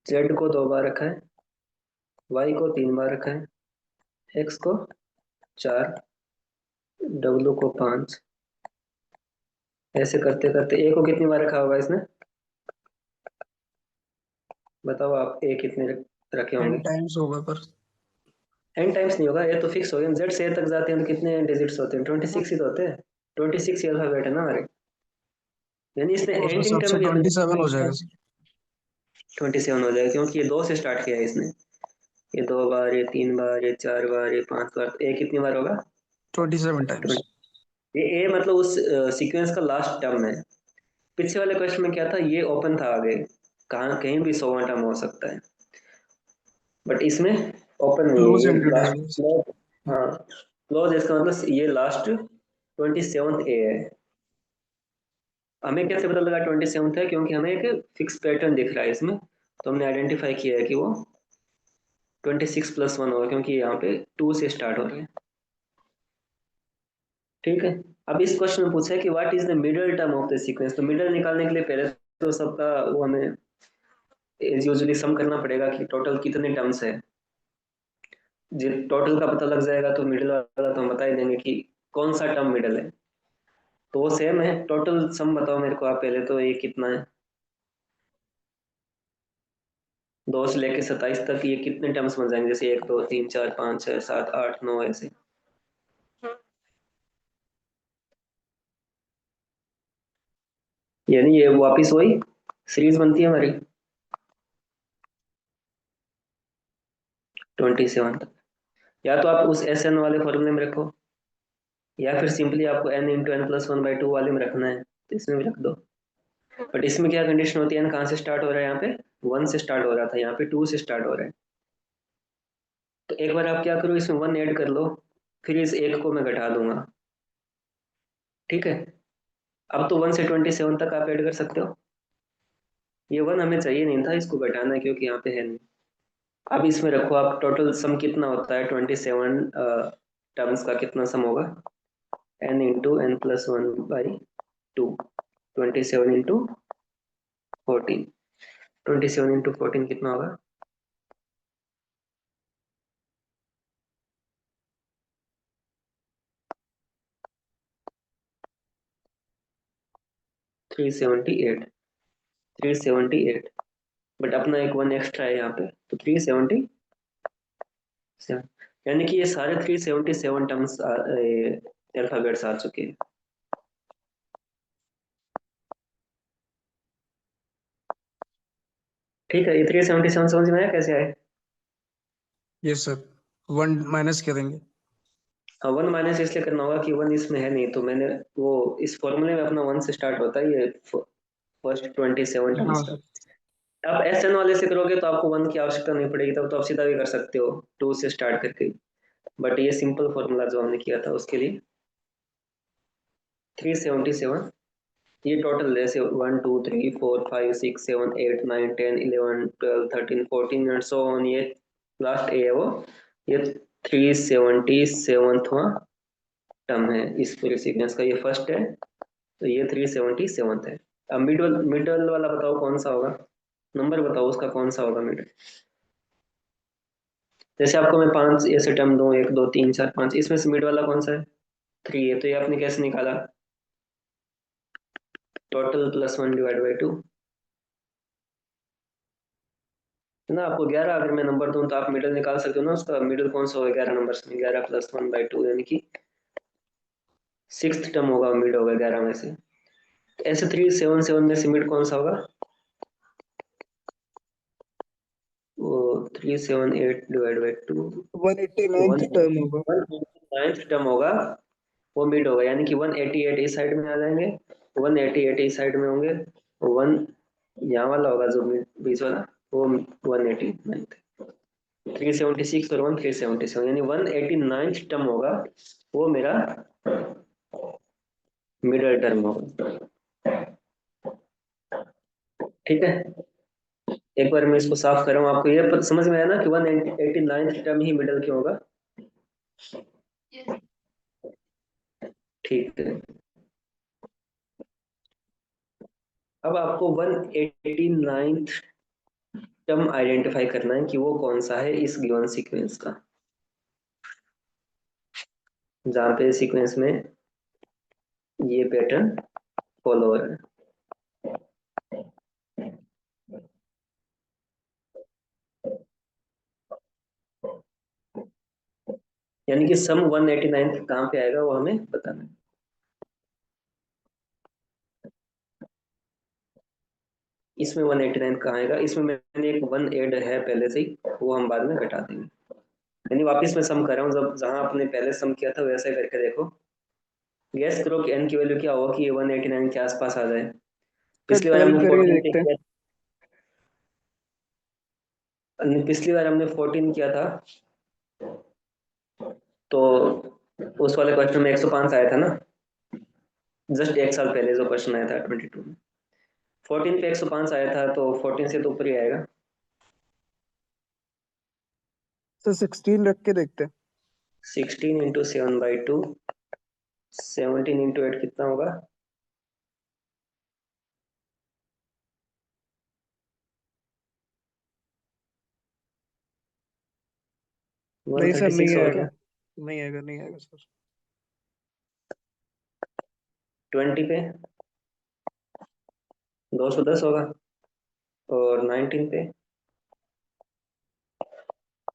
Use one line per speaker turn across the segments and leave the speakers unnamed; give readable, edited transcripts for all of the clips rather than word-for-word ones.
Z को 2 बार रखा है, वाई को 3 बार रखा है, एक्स को 4, डब्लू को 5। ऐसे करते करते ए को कितनी बार रखा होगा इसने? बताओ आप, ए कितने रखे
एन
होंगे?
टाइम्स होगा पर
एन टाइम्स नहीं होगा, ये तो फिक्स हो गया। जेड से ए तक जाते हैं तो कितने डिजिट्स होते हैं? 26 ही तो होते हैं। 26 ही अल्फाबेट है ना हमारे। यानी इसने
तो उस
एंडिंग
हिसाब
टर्म
से
भी अपने
27 हो जाएगा सर।
27 हो जाएगा, क्योंकि ये 2 से स्टार्ट किया है इसने। ये 2 बार, ये 3 बार, ये 4 बार, ये 5 बार, तो ए कितनी बार होगा?
27 टाइम्स।
20। ये ए मतलब उस सीक्वेंस का लास्ट टर्म है। पीछे वाले क्वेश्चन में क्या था, ये ओपन था आगे, कहाँ कहीं भी 100वां टर्म हो सकता है, बट इसमें ओपन नहीं है,
क्लोज
ये
एंडेड है
लास्ट
ये।
क्लोज। हाँ, क्लोज इसका मतलब ये लास्ट 27th ए है। हमें कैसे पता लगा 27th है? क्योंकि हमें एक फिक्स पैटर्न दिख रहा है इसमें, तो हमने आइडेंटिफाई किया है कि वो 26 + 1 होगा, क्योंकि यहाँ पे 2 से स्टार्ट हो रहे हैं। ठीक है। अब इस क्वेश्चन में पूछा है कि what is the middle term of the sequence. तो मिडल निकालने के लिए पहले तो सबका वो हमें यूजुअली सम करना पड़ेगा कि टोटल कितने टर्म्स है। जब टोटल का पता लग जाएगा तो मिडिल वाला तो हम बता ही देंगे कि कौन सा टर्म मिडिल है। तो वो सेम है। टोटल सम बताओ मेरे को आप पहले, तो ये कितना है? 2 से लेके 27 तक ये कितने टर्म्स बन जाएंगे? जैसे 1 2 3 4 5 6 7 8 9 ऐसे। यानी ये वापिस वही सीरीज बनती है हमारी 27 तक। या तो आप उस एस एन वाले फॉर्मूले में रखो, या फिर सिंपली आपको n इंटू एन प्लस 1/2 वाले में रखना है तो इसमें भी रख दो। बट इसमें क्या कंडीशन होती है, n कहाँ से स्टार्ट हो रहा है? यहाँ पे 1 से स्टार्ट हो रहा था, यहाँ पे 2 से स्टार्ट हो रहा है। तो एक बार आप क्या करो, इसमें 1 ऐड कर लो, फिर इस एक को मैं घटा दूंगा। ठीक है। अब तो 1 से 27 तक आप ऐड कर सकते हो। ये 1 हमें चाहिए नहीं था, इसको घटाना है क्योंकि यहाँ पे है नहीं। अब इसमें रखो आप, टोटल सम कितना होता है 27 टर्म्स का? कितना सम होगा? n into N plus 1/2। 27 into 14। 27 into 14 कितना होगा? 378। 378। बट अपना एक 1 एक्स्ट्रा है यहाँ पे, तो 377। यानी कि ये सारे 377 टर्म्स अल्फाबेट्स आ चुके हैं। ठीक है, ये 377 समझ में आया कैसे आए?
Yes sir. 1 माइनस करेंगे।
हाँ, 1 माइनस इसलिए करना होगा कि 1 इसमें है नहीं, तो मैंने वो इस फॉर्मूले में अपना 1 से स्टार्ट होता है ये फर्स्ट 27 टर्म्स
हाँ
का।
सर।
आप एस एन वाले से करोगे तो आपको 1 की आवश्यकता नहीं पड़ेगी, तब तो आप सीधा भी कर सकते हो 2 से स्टार्ट करके। बट ये सिंपल फॉर्मूला जो हमने किया था उसके लिए 377। ये टोटल जैसे 1 2 3 4 5 6 7 8 9 10 11 12 13 14 एंड सो ऑन, ये लास्ट ए है वो। ये 377वां टर्म है इस पूरे सीक्वेंस का, ये फर्स्ट है, तो ये 377th है। अब मिडल मिडल वाला बताओ कौन सा होगा? नंबर बताओ उसका कौन सा होगा मिडल। जैसे आपको मैं 5 ऐसे टर्म दूं, 1 2 3 4 5, इसमें से मिड वाला कौन सा है? 3 है, तो ये आपने कैसे निकाला? टोटल +1/2 है ना। आपको 11 अगर मैं नंबर दूं तो आप मिडल निकाल सकते हो ना उसका। मिडल कौन सा होगा 11 नंबर में? 11 + 1/2 यानी कि 6th टर्म होगा, मिड होगा 11 में से। तो ऐसे 377 में से मिड कौन सा होगा? वो 378/2,
189th टर्म होगा।
1/9th टर्म होगा, वो मिड होगा। यानी कि 188 इस साइड में आ जाएंगे, 188 इस साइड में होंगे, 1 यहाँ वाला होगा जो बीच वाला, वो 189th। 376 और 1 377, यानी 189th टर्म होगा, वो मेरा मिडल टर्म होगा। ठीक है। एक बार मैं इसको साफ कर रहा हूँ, आपको ये समझ में आया ना कि 189th टर्म ही मिडल क्यों होगा? ठीक है। अब आपको 189th टर्म आइडेंटिफाई करना है कि वो कौन सा है इस गिवन सीक्वेंस का, जहाँ पे सीक्वेंस में ये पैटर्न फॉलो हो रहा है। यानी कि सम 189 कहाँ पे आएगा वो हमें बताना है। इसमें 189 कहाँ आएगा, इसमें मैंने एक 1 ऐड है पहले से ही, वो हम बाद में घटा देंगे। यानी वापस मैं सम कर रहा हूँ, जब जहाँ आपने पहले सम किया था वैसे करके देखो। गैस करो कि एन की वैल्यू क्या होगा कि ये 189 के आसपास आ जाए।
सर
पिछली बार
12
हमने
करके
14 पे
देखते हैं।
किया, पिछली बार हमने 14 किया था, तो उस वाले क्वेश्चन में 105 आया था ना, जस्ट एक साल पहले जो क्वेश्चन आया था 22 में। 14 पे 105 आया था, तो 14 से तो ऊपर ही आएगा।
सर 16 रख के देखते हैं।
16 इंटू 7/2, 17 इंटू 8 कितना होगा?
नहीं सर,
136
नहीं
होगा
आएगा।
क्या?
नहीं आएगा, नहीं आएगा सर।
20 पे 210 होगा, और 19 पे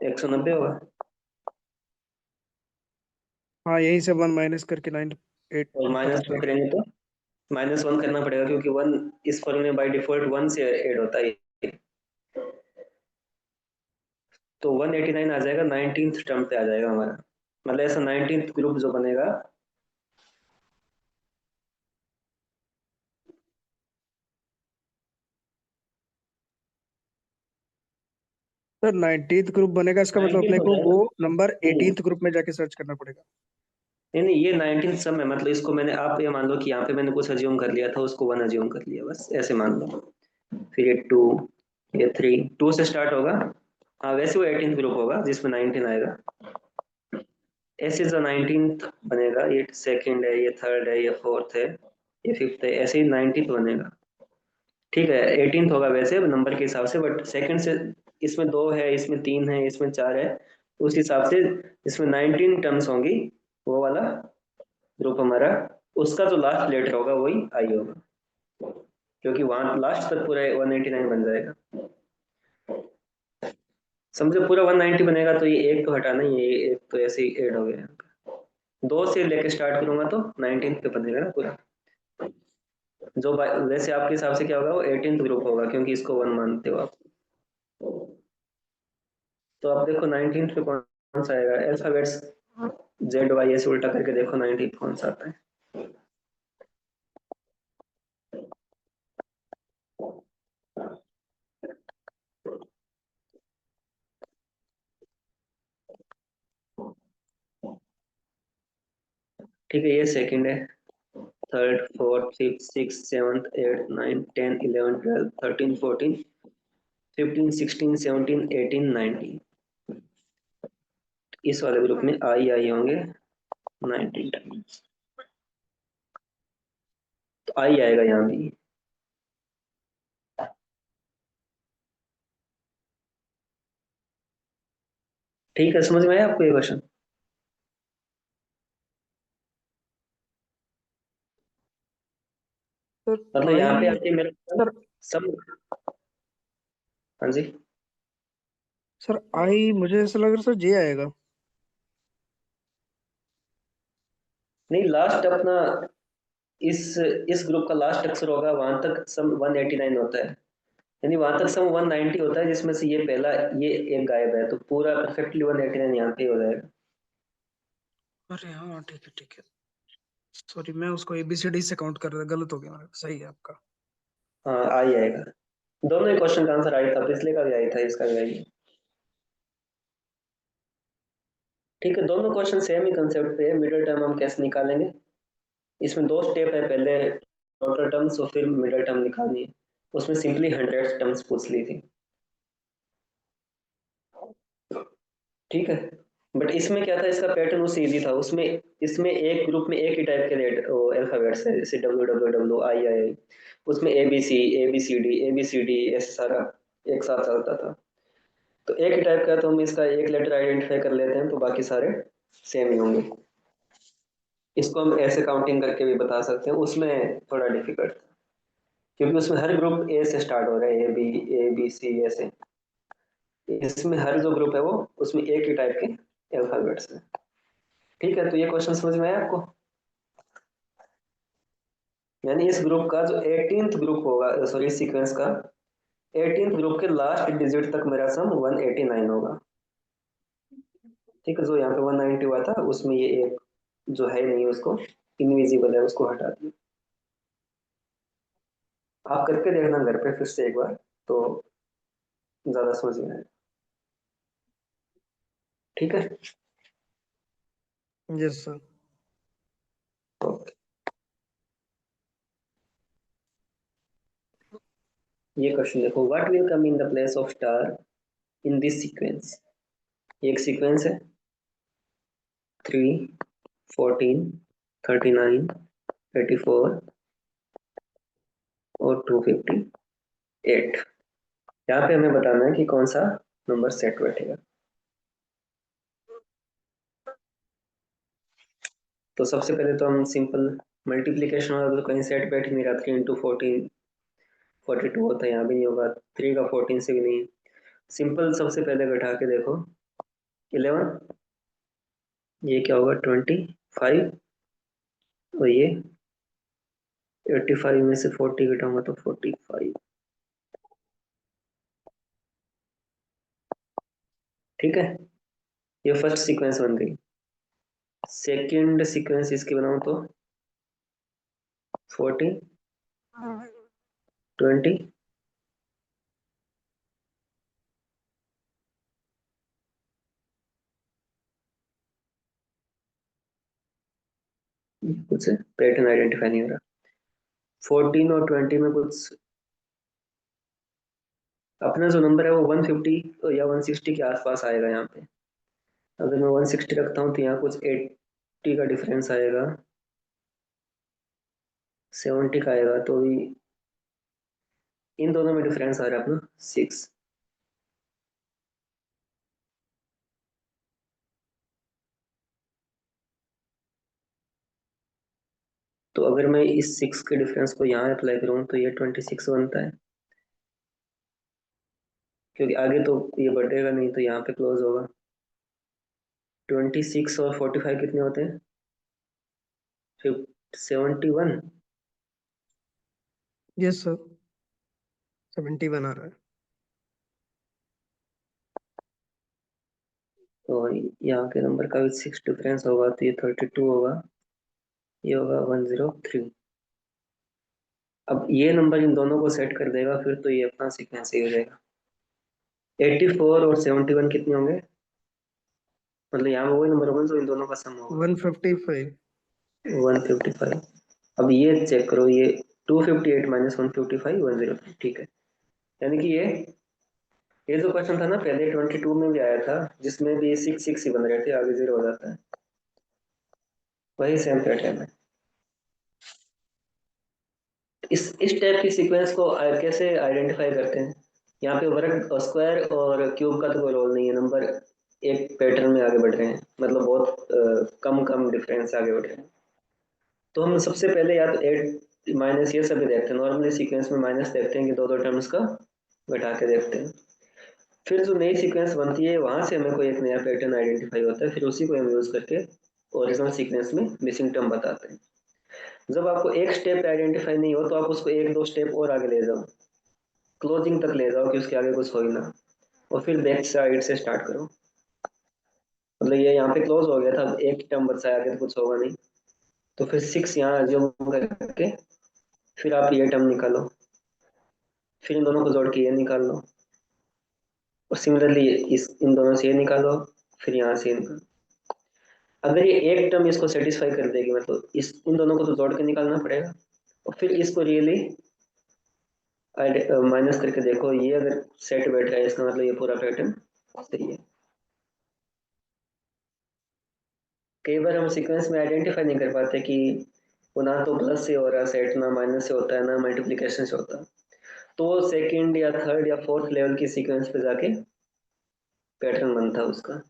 190 होगा,
हाँ, यहीं से 1 माइनस करके 9 8
और
पता
माइनस वन
चलेगा।
करेंगे तो -1 करना पड़ेगा, क्योंकि 1 इस फॉर्मूले में बाय डिफॉल्ट 1 से ऐड होता है। तो 189 आ जाएगा, 19th टर्म पे आ जाएगा हमारा, मतलब ऐसा 19th ग्रुप जो बनेगा।
सर 19th ग्रुप बनेगा, इसका मतलब
19th
अपने
हो
को वो
जाएगा।
नंबर
नहीं
18th ग्रुप में जाके सर्च करना पड़ेगा।
नहीं नहीं, ये 19th सम है, मतलब इसको मैंने, आप ये मान लो कि यहाँ पे मैंने कुछ अज्यूम कर लिया था, उसको 1 अज्यूम कर लिया, बस ऐसे मान लो। फिर ये 2, ये 3, 2 से स्टार्ट होगा। हाँ, वैसे वो 18th ग्रुप होगा जिसमें 19 आएगा। ऐसे जो 19th बनेगा, ये सेकंड है, ये थर्ड है, ये फोर्थ है, ये फिफ्थ है, ऐसे ही 19th बनेगा। ठीक है, 18th होगा वैसे नंबर के हिसाब से, बट सेकंड से इसमें 2 है, इसमें 3 है, इसमें 4 है, उस हिसाब से इसमें 19 टर्म्स होंगी, वो वाला ग्रुप हमारा, उसका जो लास्ट लेटर होगा वही आई होगा, क्योंकि वहां लास्ट तक पूरा 189 बन जाएगा। समझो पूरा 190 बनेगा, तो ये एक तो हटाना ही है, ये एक तो ऐसे ही ऐड हो गया। 2 से लेके स्टार्ट करूंगा तो 19 पे बनेगा ना पूरा, जो वैसे आपके हिसाब से क्या होगा, वो 18th ग्रुप होगा, क्योंकि इसको 1 मानते हो आप। तो आप देखो 19th पे कौन सा आएगा, अल्फाबेट्स ZY ऐसे उल्टा करके देखो 19th कौन सा आता है। ठीक है, ये सेकंड है, third, fourth, fifth, six, seventh, eight, 9, 10, 11, 12, 13, 14, 15, 16, 17, 18, 19, इस वाले ग्रुप में आई होंगे 19 टाइम्स, तो आई आएगा यहाँ भी। ठीक है, समझ में आया आपको ये क्वेश्चन?
सर
मतलब यहाँ पे
आई।
आके मेरे
सर
सब, हाँ जी।
सर आई मुझे ऐसा लग रहा है सर जे आएगा।
नहीं, लास्ट अपना इस इस ग्रुप का लास्ट अक्षर होगा, वहां तक सम 189 होता है, यानी वहां तक सम 190 होता है, जिसमें से ये पहला, ये एक गायब है, तो पूरा परफेक्टली 189 यहाँ पे हो जाएगा।
अरे हाँ, ठीक है ठीक है। सॉरी, मैं उसको एबीसीडी से काउंट कर रहा था, गलत हो गया मेरा। सही है आपका।
हाँ, आ ही आएगा। दोनों ही क्वेश्चन का आंसर आई था, पिछले का भी आई था, इसका भी आई। ठीक है, दोनों क्वेश्चन सेम ही कंसेप्ट पे है। मिडिल टर्म हम कैसे निकालेंगे, इसमें 2 स्टेप है, पहले टोटल टर्म्स और फिर मिडिल टर्म निकालनी है। उसमें सिंपली 100 टर्म्स पूछ ली थी। ठीक है, बट इसमें क्या था, इसका पैटर्न उससे इजी था। उसमें इसमें एक ग्रुप में एक ही टाइप के लेट अल्फाबेट्स है, जैसे WWW, II, उसमें ABC, ABCD, ABCD, ऐसे सारा। एक साथ चलता था। तो एक ही टाइप का, तो हम इसका एक लेटर आइडेंटिफाई कर लेते हैं तो बाकी सारे सेम ही होंगे। इसको हम ऐसे काउंटिंग करके भी बता सकते हैं, उसमें थोड़ा डिफिकल्ट था क्योंकि उसमें हर ग्रुप ए से स्टार्ट हो रहा है, ए बी सी ऐसे। इसमें हर जो ग्रुप है वो उसमें एक ही टाइप के अल्फाबेट्स है। ठीक है, तो ये क्वेश्चन समझ में आया आपको? यानी इस ग्रुप का जो 18th ग्रुप होगा, सॉरी इस सीक्वेंस का 18th ग्रुप के लास्ट डिजिट तक मेरा सम 189 होगा। ठीक है, जो यहाँ पे 190 हुआ था उसमें ये एक जो है नहीं, उसको इनविजिबल है, उसको हटा दिया। आप करके देखना घर पे फिर से एक बार, तो ज्यादा समझ में आएगा। ठीक है।
Yes sir.
ओके, ये क्वेश्चन देखो, what will come in the place of star in this sequence. एक सीक्वेंस है 3, 14, 39, 84 और 258। यहाँ पे हमें बताना है कि कौन सा नंबर सेट बैठेगा। तो सबसे पहले तो हम सिंपल मल्टीप्लीकेशन वाला, तो कहीं सेट बैठ ही नहीं रहा। 3 × 14 42 होता है, यहाँ भी नहीं होगा। 3 का 14 से भी नहीं है। सिंपल सबसे पहले बैठा के देखो, 11, ये क्या होगा 25, और ये 85 में से 40 घटाऊंगा तो 45। ठीक है, ये फर्स्ट सीक्वेंस बन गई। सेकंड सीक्वेंस इसकी बनाऊं तो 40, 20, कुछ पैटर्न आइडेंटिफाई नहीं हो रहा। 14 और 20 में कुछ अपना जो नंबर है वो 150 या 160 के आसपास आएगा यहाँ पे। अगर मैं 160 रखता हूँ तो यहाँ कुछ 80 का डिफरेंस आएगा, 70 का आएगा, तो भी इन दोनों में डिफरेंस आ रहा है अपना 6। तो अगर मैं इस 6 के डिफरेंस को यहाँ अप्लाई करूँ तो ये 26 बनता है, क्योंकि आगे तो ये बढ़ेगा नहीं तो यहाँ पे क्लोज होगा। 26 और 45 कितने होते हैं? 71।
यस सर, 71 आ रहा है।
तो यहाँ के नंबर का भी 6 डिफरेंस होगा तो ये 32 होगा, ये होगा 103। अब ये नंबर इन दोनों को सेट कर देगा, फिर तो ये अपना सीक्वेंस ही हो जाएगा। 84 और 71 कितने होंगे? मतलब यहाँ वही नंबर होगा जो इन दोनों का सम होगा।
155।
155। अब ये चेक करो, ये 258 माइनस 155 103। ठीक है, यानी कि ये जो क्वेश्चन था ना पहले 22 में भी आया था, जिसमें भी 6 6 ही बन रहे थे, आगे जीरो हो जाता है, वही सेम पैटर्न है। इस टाइप की सीक्वेंस को कैसे आइडेंटिफाई करते हैं? यहाँ पे वर्ग स्क्वायर और क्यूब का तो कोई रोल नहीं है, नंबर एक पैटर्न में आगे बढ़ रहे हैं, मतलब बहुत कम कम डिफरेंस से आगे बढ़ रहे हैं। तो हम सबसे पहले या तो एट माइनस ये सभी देखते हैं, नॉर्मली सीक्वेंस में माइनस देखते हैं कि दो दो टर्म्स का घटा के देखते हैं। फिर जो नई सीक्वेंस बनती है वहां से हमें कोई एक नया पैटर्न आइडेंटिफाई होता है, फिर उसी को हम यूज करके ओरिजिनल सीक्वेंस में मिसिंग टर्म बताते हैं। जब आपको एक स्टेप आइडेंटिफाई नहीं हो तो आप उसको एक दो स्टेप और आगे ले जाओ, क्लोजिंग तक ले जाओ कि उसके आगे कुछ हो ही ना, और फिर बैक साइड से स्टार्ट करो। मतलब ये यहाँ पे क्लोज हो गया था, अब एक टर्म बचा है, आगे तो कुछ होगा नहीं, तो फिर 6 यहाँ अज्यूम करके फिर आप ये टर्म निकालो, फिर इन दोनों को जोड़ के ये निकाल लो, और सिमिलरली इस इन दोनों से ये निकालो, फिर यहाँ से ये निकालो। अगर ये एक टर्म इसको सेटिस्फाई कर देगी, मतलब इस इन दोनों को तो जोड़ के निकालना पड़ेगा, और फिर इसको रियली माइनस करके देखो, ये अगर सेट बैठ रहा है इसका मतलब ये पूरा पैटर्न सही है। कई बार हम सीक्वेंस में आइडेंटिफाई नहीं कर पाते कि वो ना तो प्लस से हो रहा है सेट, ना माइनस से होता है, ना मल्टीप्लिकेशन से होता है। तो सेकंड या थर्ड या फोर्थ लेवल की सीक्वेंस पे जाके पैटर्न बनता है उसका।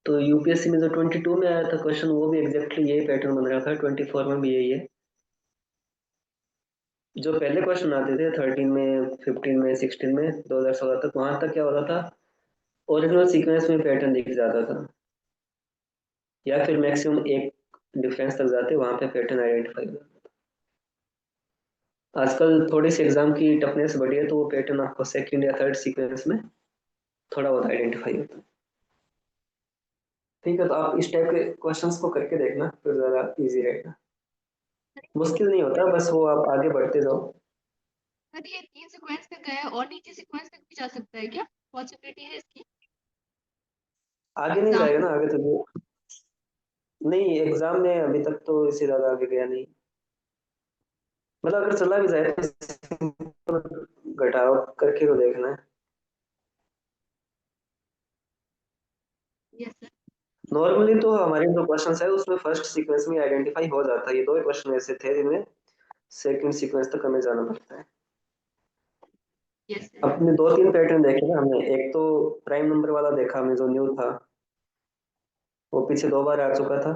तो यूपीएससी में जो 22 में आया था क्वेश्चन, वो भी एग्जैक्टली यही पैटर्न बन रहा था, 24 में भी यही है। जो पहले क्वेश्चन आते थे 13 में, 15 में, 16 में, 2016 तक, वहां तक क्या होता था, ओरिजिनल सीक्वेंस में पैटर्न दिख जाता था, या फिर मैक्सिमम एक डिफरेंस तक जाते, वहां पे पैटर्न आइडेंटिफाई हो जाता था। आजकल थोड़ी सी एग्जाम की टफनेस बढ़ी है, तो वो पैटर्न आपको सेकंड या थर्ड सीक्वेंस में थोड़ा बहुत आइडेंटिफाई होता है। ठीक है, तो आप इस टाइप के क्वेश्चंस को करके देखना, फिर ज़्यादा इजी रहेगा। मुश्किल नहीं होता, बस वो आप आगे बढ़ते जाओ।
सर ये 3 सीक्वेंस तक गया और नीचे सीक्वेंस तक भी जा सकता है क्या? पॉसिबिलिटी है इसकी?
आगे नहीं जाएगा ना, आगे तो नहीं, एग्जाम में अभी तक तो इससे ज़्यादा आगे गया नहीं। मतलब अगर चला भी जाए तो घटाव करके तो देखना है।
Yes sir.
नॉर्मली तो हमारे जो क्वेश्चंस है उसमें फर्स्ट सीक्वेंस में आइडेंटिफाई हो जाता है। ये दो ही क्वेश्चन ऐसे थे जिनमें सेकंड सीक्वेंस तक हमें जाना पड़ता है।
Yes sir.
अपने दो तीन पैटर्न देखे ना हमने, एक तो प्राइम नंबर वाला देखा हमें जो न्यू था, वो पीछे 2 बार आ चुका था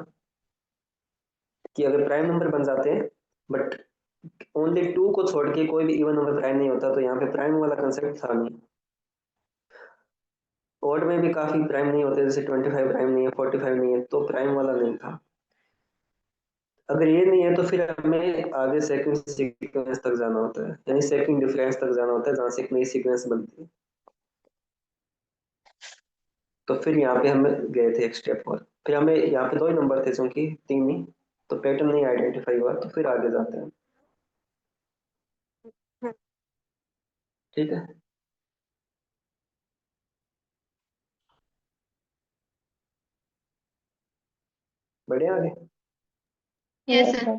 कि अगर प्राइम नंबर बन जाते हैं बट ओनली 2 को छोड़ के कोई भी इवन नंबर प्राइम नहीं होता, तो यहाँ पे प्राइम वाला कंसेप्ट था नहीं। ओड में भी काफी प्राइम नहीं होते, जैसे 25 प्राइम नहीं है, 45 नहीं है, तो प्राइम वाला नहीं था। अगर ये नहीं है तो फिर हमें आगे सेकंड सीक्वेंस तक जाना होता है, यानी सेकंड डिफरेंस तक जाना होता है, जहां से एक नई सीक्वेंस बनती है। तो फिर यहाँ पे हम गए थे एक स्टेप और, फिर हमें यहाँ पे 2 ही नंबर थे क्योंकि 3 ही, तो पैटर्न नहीं आइडेंटिफाई हुआ, तो फिर आगे जाते हैं। ठीक है, बढ़िया आगे।
Yes sir.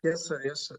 Yes sir, yes sir.